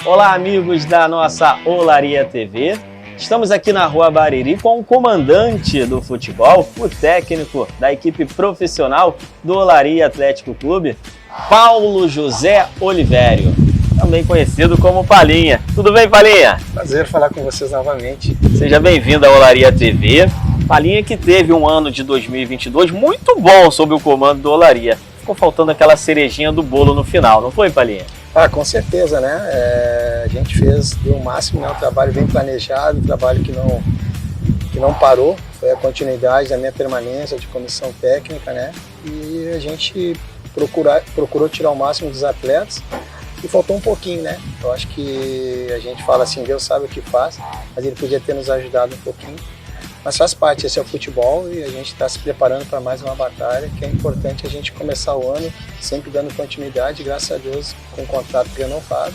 Olá, amigos da nossa Olaria TV. Estamos aqui na Rua Bariri com o comandante do futebol, o técnico da equipe profissional do Olaria Atlético Clube, Paulo José Olivério, também conhecido como Palinha. Tudo bem, Palinha? Prazer falar com vocês novamente. Seja bem-vindo à Olaria TV. Palinha que teve um ano de 2022 muito bom sob o comando do Olaria. Ficou faltando aquela cerejinha do bolo no final, não foi, Palinha? Com certeza, né? A gente deu o máximo, né? Um trabalho bem planejado, um trabalho que não parou, foi a continuidade da minha permanência de comissão técnica, né? E a gente procurou tirar o máximo dos atletas e faltou um pouquinho, né? Eu acho que a gente fala assim, Deus sabe o que faz, mas ele podia ter nos ajudado um pouquinho. Mas faz parte, esse é o futebol e a gente está se preparando para mais uma batalha, que é importante a gente começar o ano sempre dando continuidade, graças a Deus, com um contrato renovado,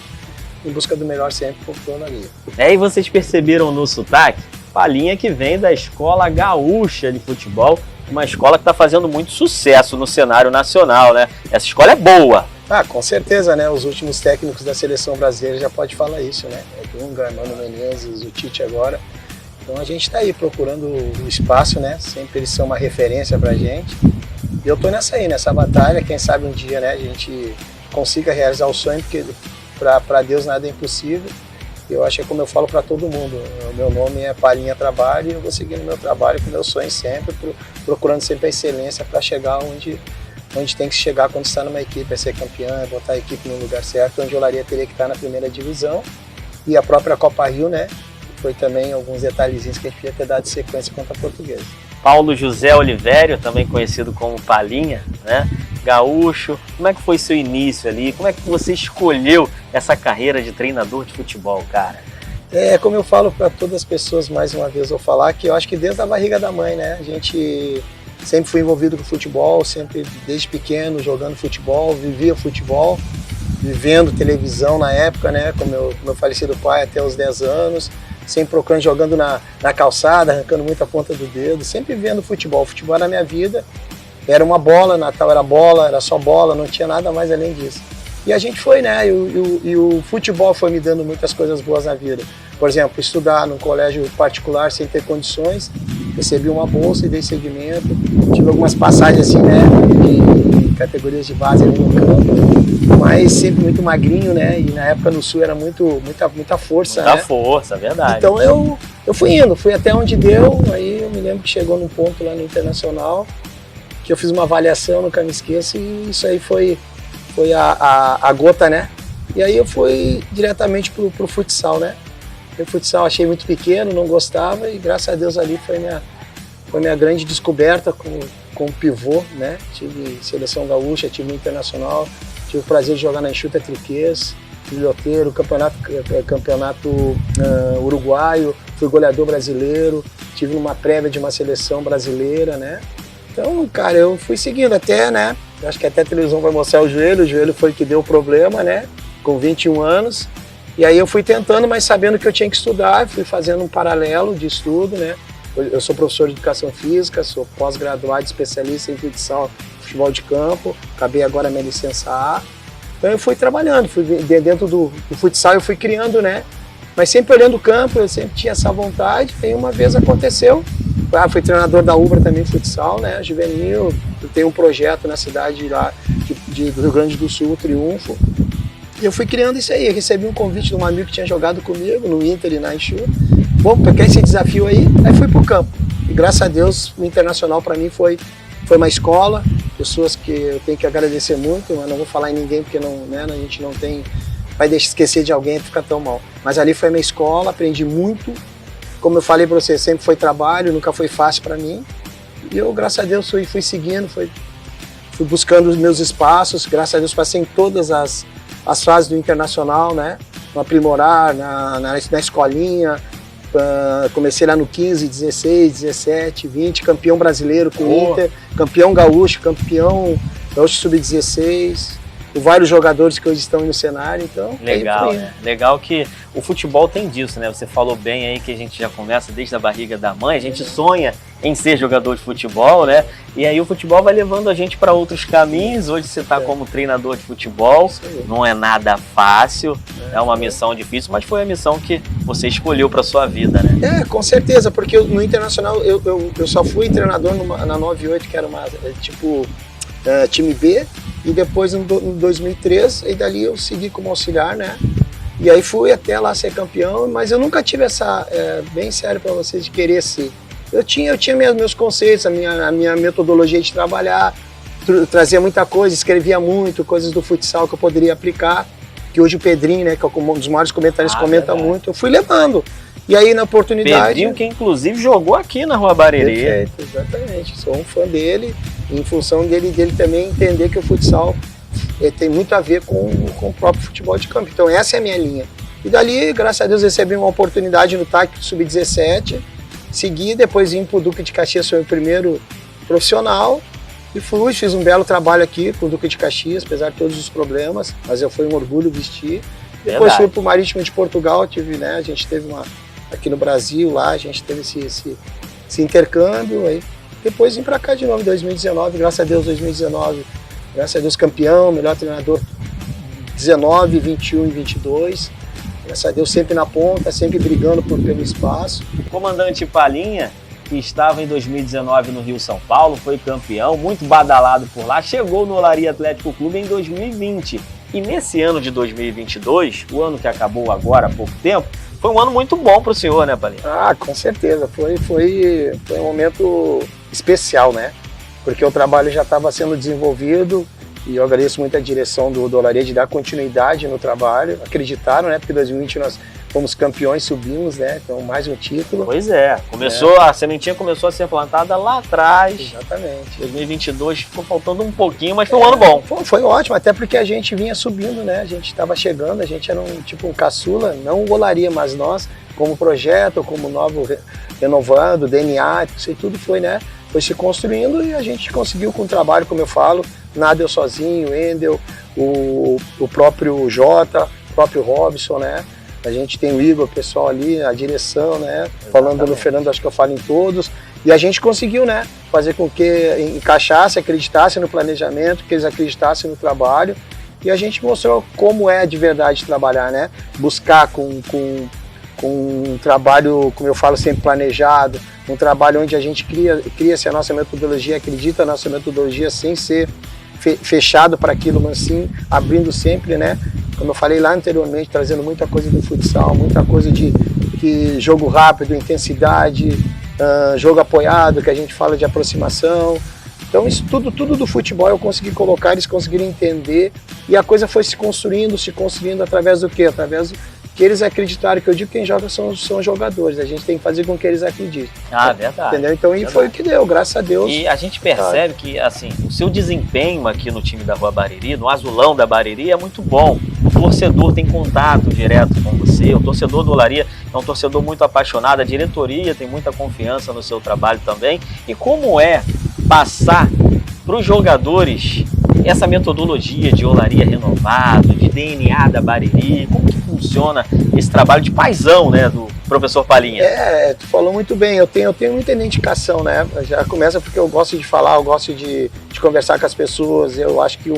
em busca do melhor sempre por toda a liga. E vocês perceberam no sotaque? Palinha que vem da Escola Gaúcha de Futebol, uma escola que está fazendo muito sucesso no cenário nacional, né? Essa escola é boa. Com certeza, né? Os últimos técnicos da seleção brasileira já pode falar isso, né? Dunga, Mano Menezes, o Tite agora. Então a gente está aí procurando o espaço, né? Sempre eles são uma referência para a gente. E eu estou nessa batalha, quem sabe um dia, né, a gente consiga realizar o sonho, porque para Deus nada é impossível. Eu acho que é como eu falo para todo mundo, o meu nome é Palinha Trabalho e eu vou seguir no meu trabalho com o meu sonho sempre, procurando sempre a excelência para chegar onde tem que chegar quando está numa equipe, é ser campeão, é botar a equipe no lugar certo, onde o Olaria teria que estar na primeira divisão. E a própria Copa Rio, né? Foi também alguns detalhezinhos que a gente podia ter dado sequência contra a Portuguesa. Paulo José Olivério, também conhecido como Palinha, né? Gaúcho. Como é que foi seu início ali? Como é que você escolheu essa carreira de treinador de futebol, cara? Como eu falo para todas as pessoas, mais uma vez vou falar, que eu acho que desde a barriga da mãe, né? A gente sempre foi envolvido com futebol, sempre desde pequeno jogando futebol, vivia futebol, vivendo televisão na época, né? Com meu falecido pai até os 10 anos. Sempre procurando, jogando na calçada, arrancando muita ponta do dedo, sempre vendo futebol. Futebol era a minha vida, era uma bola, Natal era bola, era só bola, não tinha nada mais além disso. E a gente foi, né? E o futebol foi me dando muitas coisas boas na vida. Por exemplo, estudar num colégio particular sem ter condições, recebi uma bolsa e dei seguimento. Tive algumas passagens assim, né? De categorias de base ali no campo, mas sempre muito magrinho, né? E na época no Sul era muita força, Muita né? força, verdade. Então eu fui até onde deu. Aí eu me lembro que chegou num ponto lá no Internacional que eu fiz uma avaliação, nunca me esqueço, e isso aí foi a gota, né? E aí eu fui diretamente pro futsal, né? O futsal achei muito pequeno, não gostava, e graças a Deus ali foi minha grande descoberta com o pivô, né? Tive seleção gaúcha, tive internacional, tive o prazer de jogar na Enxuta Triquês, bilhoteiro, campeonato uruguaio, fui goleador brasileiro, tive uma prévia de uma seleção brasileira, né? Então, cara, eu fui seguindo até, né? Acho que até a televisão vai mostrar o joelho foi que deu problema, né? Com 21 anos. E aí eu fui tentando, mas sabendo que eu tinha que estudar, fui fazendo um paralelo de estudo, né? Eu sou professor de educação física, sou pós-graduado especialista em futsal, futebol de campo, acabei agora minha licença A. Então eu fui trabalhando, dentro do futsal eu fui criando, né? Mas sempre olhando o campo, eu sempre tinha essa vontade, aí uma vez aconteceu. Fui treinador da Ubra também, futsal, né? Juvenil, eu tenho um projeto na cidade lá do Rio Grande do Sul, Triunfo. E eu fui criando isso aí, recebi um convite de um amigo que tinha jogado comigo no Inter e na Enxuta. Bom, peguei esse desafio aí fui pro campo. E graças a Deus, o Internacional para mim foi uma escola, pessoas que eu tenho que agradecer muito, mas não vou falar em ninguém porque não, né, a gente não tem, vai esquecer de alguém e ficar tão mal. Mas ali foi minha escola, aprendi muito. Como eu falei para você, sempre foi trabalho, nunca foi fácil para mim. E eu, graças a Deus, fui seguindo, fui buscando os meus espaços. Graças a Deus, passei em todas as fases do Internacional, né? No aprimorar, na escolinha. Comecei lá no 15, 16, 17, 20, campeão brasileiro com o Inter, campeão gaúcho, campeão gaúcho sub-16. por vários jogadores que hoje estão no cenário, então... Legal, né? Legal que o futebol tem disso, né? Você falou bem aí que a gente já começa desde a barriga da mãe, a gente sonha em ser jogador de futebol, né? E aí o futebol vai levando a gente para outros caminhos. Hoje você está como treinador de futebol, não é nada fácil, é uma missão difícil, mas foi a missão que você escolheu para sua vida, né? Com certeza, porque no Internacional eu só fui treinador na 98, que era uma time B, e depois em 2003, e dali eu segui como auxiliar, né? E aí fui até lá ser campeão, mas eu nunca tive essa, bem sério para vocês, de querer ser. Eu tinha meus conceitos, a minha metodologia de trabalhar, trazia muita coisa, escrevia muito, coisas do futsal que eu poderia aplicar, que hoje o Pedrinho, né, que é um dos maiores comentaristas, comenta muito, eu fui levando. E aí na oportunidade... Pedrinho, que inclusive jogou aqui na Rua Bariri. Perfeito, exatamente, sou um fã dele, em função dele também entender que o futsal tem muito a ver com o próprio futebol de campo. Então essa é a minha linha. E dali, graças a Deus, recebi uma oportunidade no TAC Sub-17, segui, depois vim para o Duque de Caxias, foi o primeiro profissional, e fiz um belo trabalho aqui com o Duque de Caxias, apesar de todos os problemas, mas foi um orgulho vestir. Depois fui para o Marítimo de Portugal, a gente teve aqui no Brasil, lá a gente teve esse intercâmbio, aí depois vim para cá de novo em 2019, graças a Deus 2019, graças a Deus campeão, melhor treinador 19, 21 e 22, graças a Deus sempre na ponta, sempre brigando pelo espaço. O comandante Palinha, que estava em 2019 no Rio São Paulo, foi campeão, muito badalado por lá, chegou no Olaria Atlético Clube em 2020. E nesse ano de 2022, o ano que acabou agora há pouco tempo, foi um ano muito bom para o senhor, né, Palinha? Ah, com certeza, foi um momento especial, né? Porque o trabalho já estava sendo desenvolvido e eu agradeço muito a direção do Olaria de dar continuidade no trabalho, acreditaram, né? Porque em 2020 nós fomos campeões, subimos, né? Então mais um título. Pois é, a sementinha começou a ser plantada lá atrás. Exatamente. 2022 ficou faltando um pouquinho, mas foi um ano bom. Foi ótimo, até porque a gente vinha subindo, né? A gente estava chegando, a gente era um caçula, não o Olaria, mas nós, como projeto, como novo renovando, DNA, isso aí tudo foi, né? Foi se construindo e a gente conseguiu com o trabalho, como eu falo, nada eu sozinho, o Endel, o próprio Jota, o próprio Robson, né? A gente tem o Igor, o pessoal ali, a direção, né? Exatamente. Falando no Fernando, acho que eu falo em todos. E a gente conseguiu, né? Fazer com que encaixasse, acreditasse no planejamento, que eles acreditassem no trabalho. E a gente mostrou como é de verdade trabalhar, né? Buscar com um trabalho, como eu falo, sempre planejado, um trabalho onde a gente cria-se a nossa metodologia, acredita na nossa metodologia sem ser fechado para aquilo, mas sim abrindo sempre, né? Como eu falei lá anteriormente, trazendo muita coisa do futsal, muita coisa de jogo rápido, intensidade, jogo apoiado, que a gente fala de aproximação. Então isso tudo do futebol eu consegui colocar, eles conseguiram entender e a coisa foi se construindo através do quê? Através que eles acreditaram, que eu digo que quem joga são jogadores, a gente tem que fazer com que eles acreditem. Ah, verdade. Entendeu? Então verdade. Foi o que deu, graças a Deus. E a gente percebe que, assim, o seu desempenho aqui no time da Rua Bariri, no azulão da Bariri, é muito bom. O torcedor tem contato direto com você, o torcedor do Olaria é um torcedor muito apaixonado, a diretoria tem muita confiança no seu trabalho também. E como é passar para os jogadores essa metodologia de Olaria renovado, de DNA da Bariri, como que funciona esse trabalho de paizão, né, do professor Palinha? Tu falou muito bem, eu tenho muita identificação, né, já começa porque eu gosto de falar, eu gosto de conversar com as pessoas, eu acho que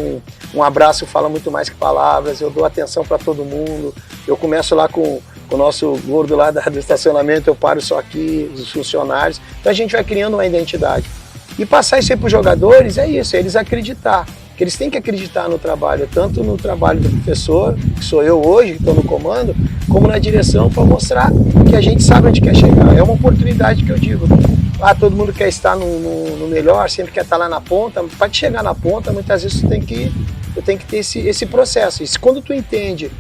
um abraço fala muito mais que palavras, eu dou atenção para todo mundo, eu começo lá com o nosso gordo lá do estacionamento, eu paro só aqui, os funcionários, então a gente vai criando uma identidade. E passar isso aí para os jogadores é isso, é eles acreditar. Que eles têm que acreditar no trabalho, tanto no trabalho do professor, que sou eu hoje, que estou no comando, como na direção, para mostrar que a gente sabe onde quer chegar. É uma oportunidade que eu digo. Todo mundo quer estar no melhor, sempre quer estar lá na ponta. Para te chegar na ponta, muitas vezes tu tem que ter esse processo. E quando tu entende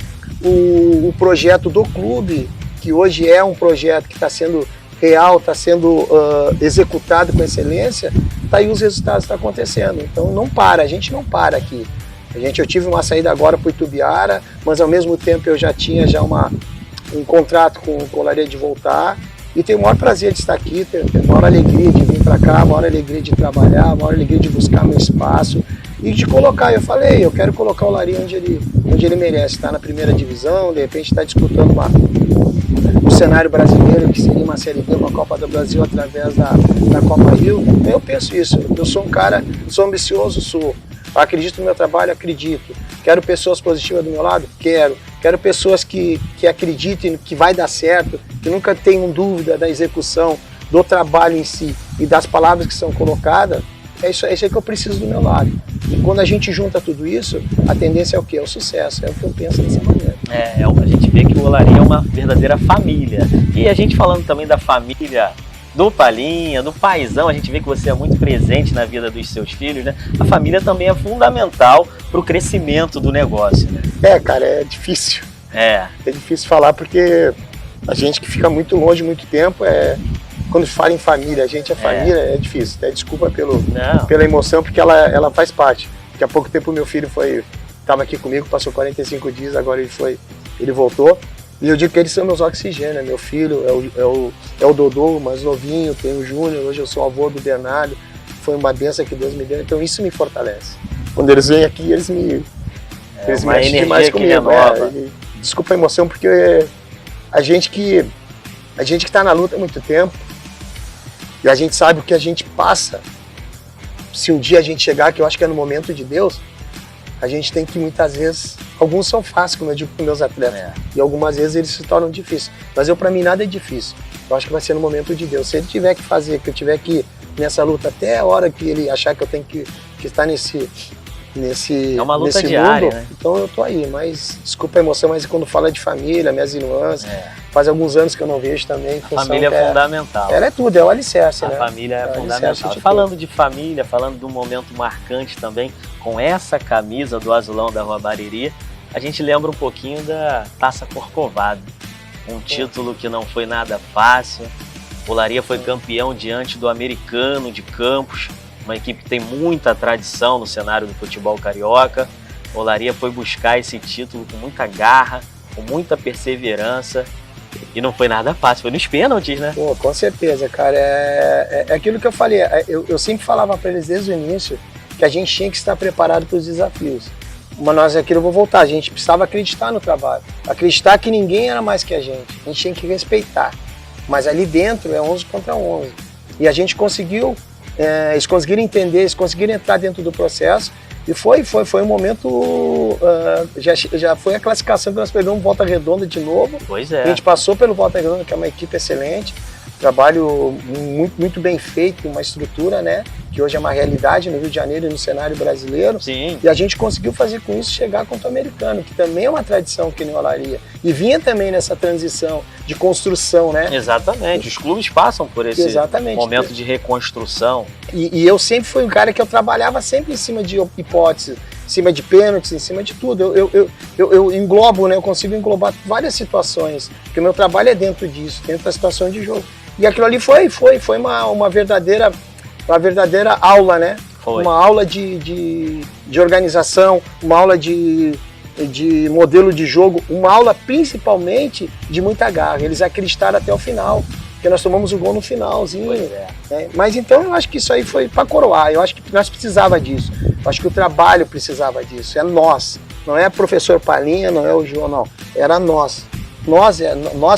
o projeto do clube, que hoje é um projeto que está sendo real, está sendo executado com excelência, tá aí os resultados estão acontecendo. Então a gente não para aqui. Eu tive uma saída agora para o Itubiara, mas ao mesmo tempo eu já tinha um contrato com o Olaria de voltar e tenho o maior prazer de estar aqui, tenho a maior alegria de vir para cá, a maior alegria de trabalhar, a maior alegria de buscar meu espaço e de colocar. Eu falei, eu quero colocar o Olaria onde ele merece, tá na primeira divisão, de repente está disputando o cenário brasileiro, que seria uma Série B, uma Copa do Brasil através da Copa Rio. Eu penso isso, eu sou um cara, sou ambicioso, sou. Acredito no meu trabalho, acredito. Quero pessoas positivas do meu lado? Quero pessoas que acreditem que vai dar certo, que nunca tenham dúvida da execução, do trabalho em si e das palavras que são colocadas. É isso aí que eu preciso do meu lado. E quando a gente junta tudo isso, a tendência é o quê? É o sucesso. É o que eu penso dessa maneira. A gente vê que o Olaria é uma verdadeira família. E a gente falando também da família do Palinha, do paizão, a gente vê que você é muito presente na vida dos seus filhos, né? A família também é fundamental para o crescimento do negócio, né? Cara, é difícil. É difícil falar porque a gente que fica muito longe muito tempo, quando fala em família, a gente é família, é difícil. Desculpa pela emoção, porque ela faz parte. Daqui a pouco tempo meu filho estava aqui comigo, passou 45 dias, agora ele voltou. E eu digo que eles são meus oxigênios, meu filho é o Dodô, o mais novinho, tem o Júnior, hoje eu sou avô do Bernardo, foi uma benção que Deus me deu, então isso me fortalece. Quando eles vêm aqui, eles me mexem demais comigo. Desculpa a emoção, porque a gente que está na luta há muito tempo, e a gente sabe o que a gente passa, se um dia a gente chegar, que eu acho que é no momento de Deus, a gente tem que muitas vezes, alguns são fáceis, como eu digo para os meus atletas, e algumas vezes eles se tornam difíceis. Mas para mim nada é difícil. Eu acho que vai ser no momento de Deus. Se ele tiver que fazer, que eu tiver que ir nessa luta até a hora que ele achar que eu tenho que estar nesse é uma luta diária, mundo, né? Então eu tô aí, mas desculpa a emoção, mas quando fala de família, minhas nuances, faz alguns anos que eu não vejo também. A família é fundamental. Ela é tudo, é o alicerce, né? A família é fundamental. Falando de família, falando de um momento marcante também, com essa camisa do azulão da Rua Bariri, a gente lembra um pouquinho da Taça Corcovado, um título que não foi nada fácil. O Olaria foi campeão diante do Americano de Campos, uma equipe que tem muita tradição no cenário do futebol carioca. O Olaria foi buscar esse título com muita garra, com muita perseverança, e não foi nada fácil, foi nos pênaltis, né? Pô, com certeza, cara, é aquilo que eu falei, eu sempre falava para eles desde o início que a gente tinha que estar preparado para os desafios. Mas nós aqui, eu vou voltar, a gente precisava acreditar no trabalho, acreditar que ninguém era mais que a gente tinha que respeitar, mas ali dentro é 11 contra 11, e a gente conseguiu. Eles conseguiram entender, eles conseguiram entrar dentro do processo e foi um momento, já foi a classificação que nós pegamos Volta Redonda de novo. Pois é. A gente passou pelo Volta Redonda, que é uma equipe excelente, trabalho muito, muito bem feito, uma estrutura, né, que hoje é uma realidade no Rio de Janeiro e no cenário brasileiro. Sim. E a gente conseguiu fazer com isso chegar contra o Americano, que também é uma tradição que nem o Olaria. E vinha também nessa transição de construção, né? Exatamente, os clubes passam por esse momento de reconstrução. E eu sempre fui um cara que eu trabalhava sempre em cima de hipóteses, em cima de pênaltis, em cima de tudo. Eu englobo, né? Eu consigo englobar várias situações, porque o meu trabalho é dentro disso, dentro da situação de jogo. E aquilo ali foi uma verdadeira aula, né? Foi. Uma aula de organização, uma aula de modelo de jogo, uma aula principalmente de muita garra. Eles acreditaram até o final, porque nós tomamos o gol no finalzinho. Né? Mas então eu acho que isso aí foi para coroar, eu acho que nós precisava disso, eu acho que o trabalho precisava disso, é nós, não é professor Palinha, não é o João, não, era nós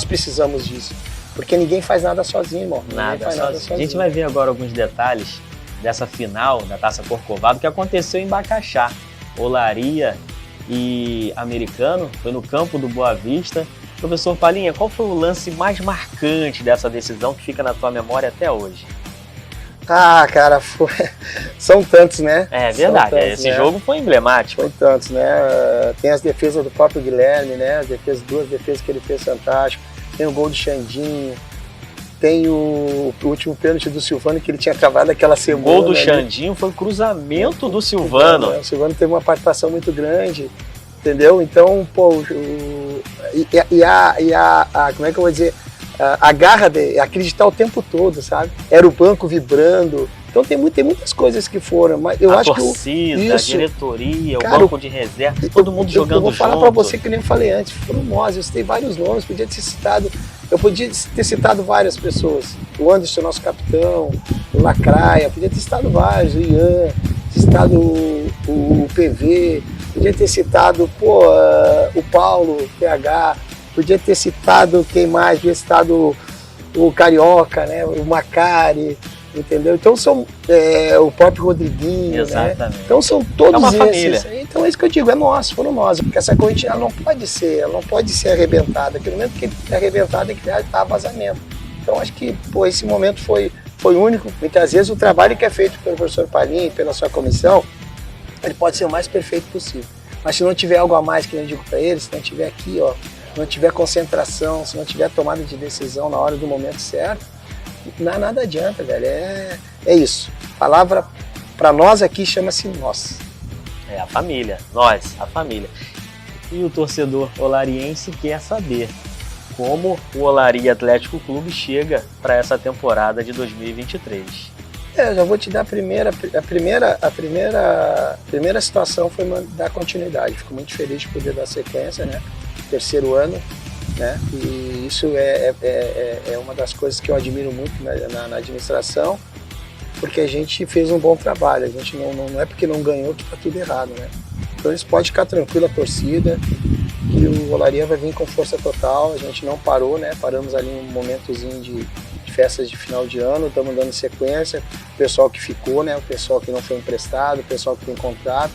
precisamos disso, porque ninguém faz nada sozinho, irmão. Nada sozinho. A gente vai ver agora alguns detalhes dessa final da Taça Corcovado que aconteceu em Bacaxá. Olaria e Americano, foi no campo do Boa Vista. Professor Palinha, qual foi o lance mais marcante dessa decisão que fica na tua memória até hoje? Ah, cara, são tantos, né? É verdade, tantos, esse jogo foi emblemático. Foi tantos, né? Tem as defesas do próprio Guilherme, né? Duas defesas que ele fez fantástico. Tem o gol do Xandinho, tem o último pênalti do Silvano que ele tinha travado aquela semana. O gol do Xandinho foi o cruzamento do Silvano. O Silvano teve uma participação muito grande, entendeu? Então, pô, como é que eu vou dizer? A garra de acreditar o tempo todo, sabe? Era o banco vibrando. Então tem muitas coisas que foram, mas eu acho torcida, que a diretoria, cara, o banco de reserva, todo mundo jogando junto. Eu vou falar para você que nem eu falei antes, foram nós, eu citei vários nomes, eu podia ter citado várias pessoas. O Anderson, nosso capitão, o Lacraia, podia ter citado vários, o Ian, citado o o PV, podia ter citado, o Paulo, o PH, podia ter citado quem mais, podia ter citado o Carioca, né, o Macari, entendeu? Então são o próprio Rodriguinho, exatamente, né? Então são todos uma esses. Família. Então é isso que eu digo, é nosso, foram nós, porque essa corrente ela não pode ser arrebentada. Aquele momento que é arrebentada é que está vazamento. Então acho que esse momento foi único. Muitas vezes o trabalho que é feito pelo professor Palinha e pela sua comissão, ele pode ser o mais perfeito possível. Mas se não tiver algo a mais que eu digo para eles, se não tiver aqui, não tiver concentração, se não tiver tomada de decisão na hora do momento certo, nada adianta, velho. É isso. A palavra para nós aqui chama-se nós. É a família, nós, a família. E o torcedor olariense quer saber como o Olaria Atlético Clube chega para essa temporada de 2023. Eu já vou te dar a primeira situação foi dar continuidade. Fico muito feliz de poder dar sequência, né? Terceiro ano, né? E isso é uma das coisas que eu admiro muito na administração, porque a gente fez um bom trabalho. A gente não é porque não ganhou que está tudo errado, né? Então eles podem ficar tranquilo, a torcida, que o Olaria vai vir com força total. A gente não parou, né? Paramos ali um momentozinho de festas de final de ano, estamos dando sequência. O pessoal que ficou, né? O pessoal que não foi emprestado, o pessoal que tem contrato.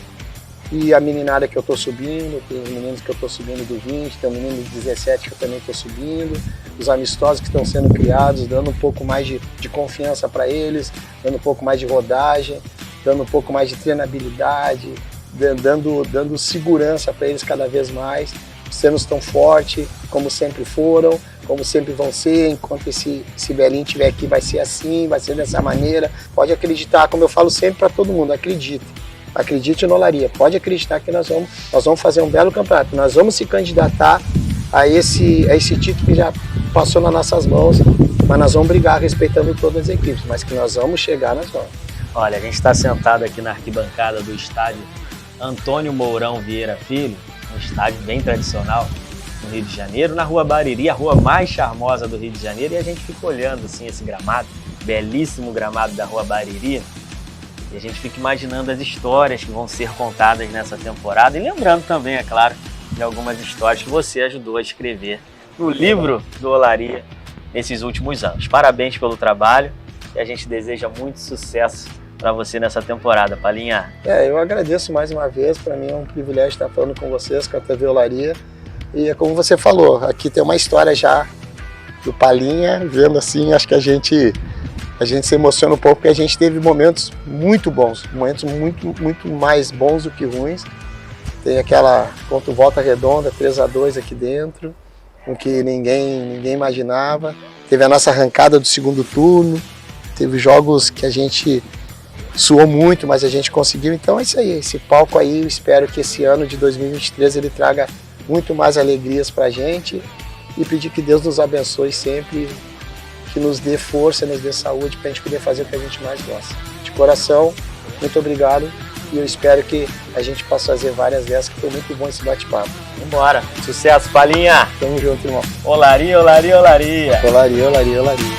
E a meninada que eu estou subindo, tem os meninos que eu estou subindo do 20, tem um menino de 17 que eu também estou subindo, os amistosos que estão sendo criados, dando um pouco mais de confiança para eles, dando um pouco mais de rodagem, dando um pouco mais de treinabilidade, dando segurança para eles cada vez mais. Os treinos estão fortes, como sempre foram, como sempre vão ser. Enquanto esse Belinho estiver aqui, vai ser assim, vai ser dessa maneira. Pode acreditar, como eu falo sempre para todo mundo, acredite no Olaria, pode acreditar que nós vamos fazer um belo campeonato, nós vamos se candidatar a esse título que já passou nas nossas mãos, mas nós vamos brigar respeitando todas as equipes, mas que nós vamos chegar, nós vamos. Olha, a gente está sentado aqui na arquibancada do estádio Antônio Mourão Vieira Filho, um estádio bem tradicional no Rio de Janeiro, na Rua Bariri, a rua mais charmosa do Rio de Janeiro, e a gente fica olhando assim esse gramado, belíssimo gramado da Rua Bariri. E a gente fica imaginando as histórias que vão ser contadas nessa temporada e lembrando também, é claro, de algumas histórias que você ajudou a escrever no livro do Olaria nesses últimos anos. Parabéns pelo trabalho e a gente deseja muito sucesso para você nessa temporada, Palinha. Eu agradeço mais uma vez, para mim é um privilégio estar falando com vocês, com a TV Olaria. E é como você falou, aqui tem uma história já do Palinha, vendo assim, acho que a gente se emociona um pouco, porque a gente teve momentos muito bons, momentos muito mais bons do que ruins. Tem aquela contra o Volta Redonda, 3-2 aqui dentro, com que ninguém imaginava. Teve a nossa arrancada do segundo turno, teve jogos que a gente suou muito, mas a gente conseguiu. Então é isso aí, esse palco aí, eu espero que esse ano de 2023 ele traga muito mais alegrias pra gente e pedir que Deus nos abençoe sempre, que nos dê força, nos dê saúde para a gente poder fazer o que a gente mais gosta. De coração, muito obrigado e eu espero que a gente possa fazer várias dessas, que foi muito bom esse bate-papo. Vambora! Sucesso, Palinha! Tamo junto, irmão. Olaria, Olaria, Olaria! Olaria, Olaria, Olaria.